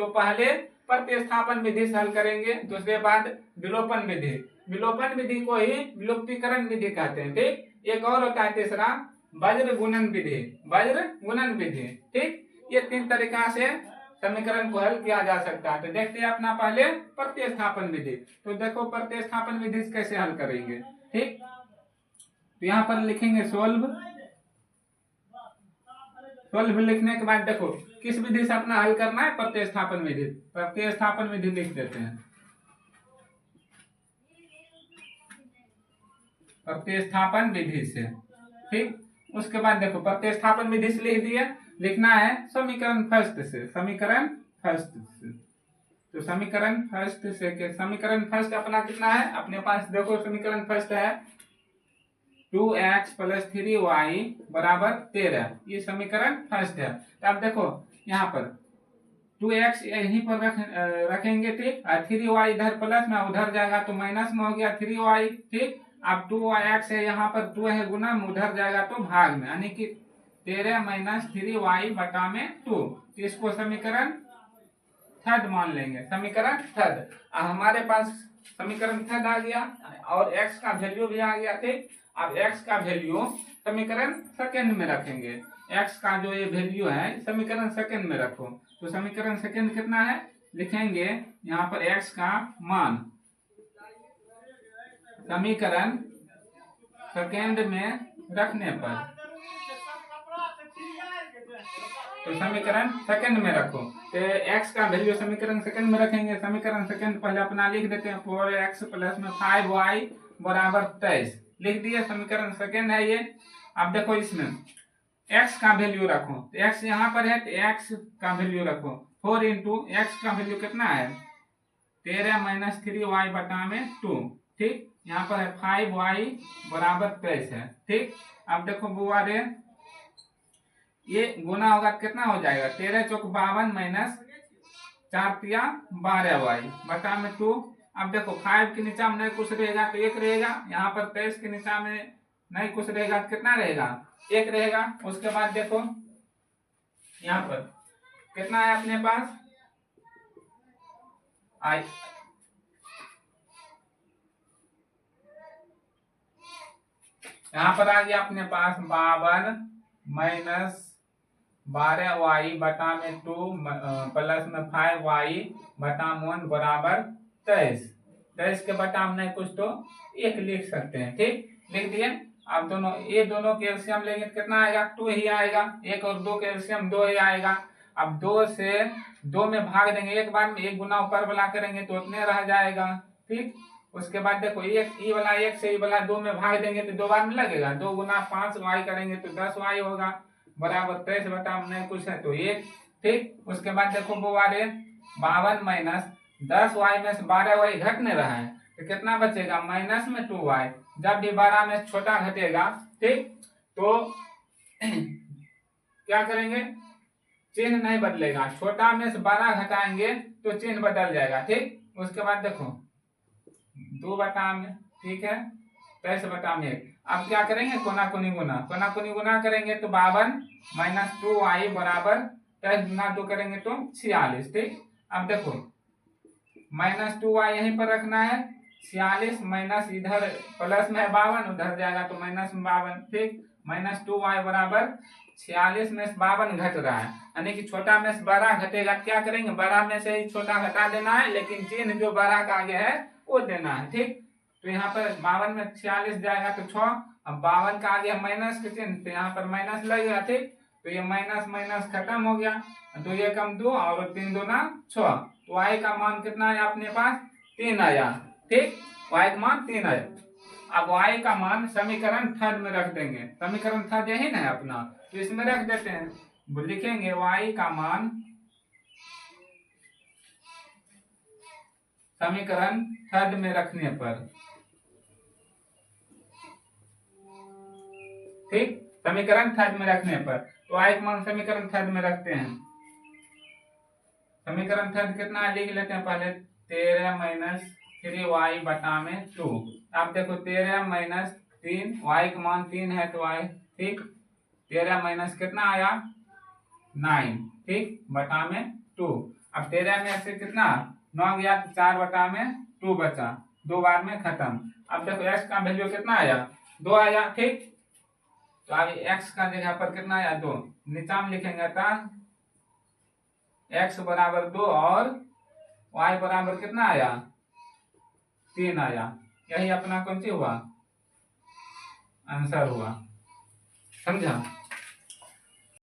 तो पहले प्रतिस्थापन विधि से हल करेंगे, दूसरे बाद विलोपन विधि। विलोपन विधि को ही विलुप्तीकरण विधि कहते हैं। ठीक, एक और होता है तीसरा वज्र गुणन विधि। वज्र गुणन विधि, ठीक, ये 3 तरीका से समीकरण को हल किया जा सकता है। तो देखते हैं अपना पहले प्रतिस्थापन विधि। तो देखो प्रतिस्थापन विधि से कैसे हल करेंगे। ठीक, तो यहाँ पर लिखेंगे सोल्व। सोल्व लिखने के बाद देखो किस विधि से अपना हल करना है, प्रतिस्थापन विधि। प्रतिस्थापन विधि लिख देते हैं, प्रतिस्थापन विधि से। ठीक, उसके बाद देखो प्रतिस्थापन विधि से लिख दिया, लिखना है समीकरण फर्स्ट से। समीकरण फर्स्ट से, तो समीकरण फर्स्ट से, समीकरण फर्स्ट अपना कितना है अपने पास, देखो समीकरण फर्स्ट है 2x + 3y = 13। ये समीकरण फर्स्ट है। तो अब देखो यहाँ पर 2x यहीं पर रखेंगे, ठीक, और 3y इधर प्लस में, उधर जाएगा तो माइनस में हो गया 3y। ठीक, अब 2x है यहाँ पर, 2 है गुना में, उधर जाएगा तो भाग में, यानी कि 13 - 3y बटा में 2। तो इसको समीकरण थर्ड मान लेंगे, समीकरण थर्ड। अब हमारे पास समीकरण थर्ड आ गया और x का वैल्यू भी आ गया। ठीक, अब x का वैल्यू समीकरण सेकंड में रखेंगे। x का जो ये वैल्यू है समीकरण सेकंड में रखो। तो समीकरण सेकंड कितना है लिखेंगे यहाँ पर, x का मान समीकरण सेकंड में रखने पर, तो समीकरण सेकंड में रखो। तो x का वैल्यू समीकरण सेकंड में रखेंगे। समीकरण सेकंड पहले अपना लिख देते हैं, 4x + 5y = 23 लिख दिए, समीकरण सेकंड है ये। अब देखो इसमें x का वैल्यू रखो, तो x यहाँ पर है तो x का वैल्यू रखो। 4 × x का वैल्यू कितना है 13 - 3y बटा में 2। ठीक, यहाँ पर है 5y = 23 है। ठीक, अब देखो बुआ रे, ये गुना होगा कितना हो जाएगा, 13 × 4 = 52 - 4 × 12y बटा में 2। अब देखो 5 के नीचा में नहीं कुछ रहेगा तो 1 रहेगा, यहाँ पर 23 के नीचा में नहीं कुछ रहेगा तो कितना रहेगा 1 रहेगा। उसके बाद देखो यहाँ पर कितना है अपने पास यहाँ पर आ गया अपने पास 52 - 12y बटा में 2 प्लस में 5y बटा में 1 = 23। 23 के बटा में नहीं कुछ तो 1 लिख सकते हैं। ठीक, लिख दिए। अब दोनों ये दोनों के एलसीएम लेंगे तो कितना आएगा 2 ही आएगा। 1 और 2 के एलसीएम 2 ही आएगा। अब 2 से 2 में भाग देंगे एक बार में, 1 गुना ऊपर वाला करेंगे तो उतने रह जाएगा। ठीक, उसके बाद देखो ये वाला 1 से ये वाला 2 में भाग देंगे तो 2 बार में लगेगा, 2 गुना 5y करेंगे तो 10y होगा बराबर 23 बटा में कुछ है तो 1। ठीक, उसके बाद देखो वो वाले 52 - 10y में से 12y घटने रहा है तो कितना बचेगा माइनस में 2y। जब भी 12 में छोटा घटेगा, ठीक, तो क्या करेंगे चिन्ह नहीं बदलेगा, छोटा में से 12 घटाएंगे तो चिन्ह बदल जाएगा। ठीक, उसके बाद देखो 2 बटा में, ठीक है, 23 बटा में 1। अब क्या करेंगे कोना कोनी गुना करेंगे तो 52 - 2y = 23 गुना 2 करेंगे तो 46। ठीक, अब देखो -2y यहीं पर रखना है, 46 माइनस इधर प्लस में 52 उधर जाएगा तो माइनस में 52। ठीक, -2y = 46 में से 52 घट रहा है, यानी कि छोटा में से 12 घटेगा। क्या करेंगे 12 में से ही छोटा घटा देना है, लेकिन चिन्ह जो 12 का आगे है वो देना है। ठीक, तो यहाँ पर 52 में 46 जाएगा तो 6, अब 52 का आगे माइनस के चिन्ह तो यहाँ पर माइनस लगेगा। ठीक, तो ये माइनस खत्म हो गया, 2 × 1 = 2 और 3 × 2 = 6। तो y का मान कितना है अपने पास 3 आया। ठीक, y का मान 3 आया। अब y का मान समीकरण थर्ड में रख देंगे, समीकरण थर्ड यही ना है अपना, तो इसमें रख देते हैं, लिखेंगे y का मान समीकरण थर्ड में रखने पर। ठीक, समीकरण थर्ड में रखने पर तो y का मान समीकरण थर्ड में रखते हैं। समीकरण थर्ड कितना लिख लेते हैं पहले, 13 - 3y बटा में 2। अब देखो 13 - 3, y का मान 3 है तो y, ठीक, 13 माइनस कितना आया 9, ठीक, बटा में 2। अब 13 में से कितना 9 गया, 4/2 बचा, 2 बार में खत्म। अब देखो x का वैल्यू कितना आया, 2 आया, ठीक। तो अब x का जगह पर कितना आया, 2, नीचा में लिखेंगे था x बराबर 2 और y बराबर कितना आया, 3 आया। यही अपना कौन सी हुआ, आंसर हुआ, समझा।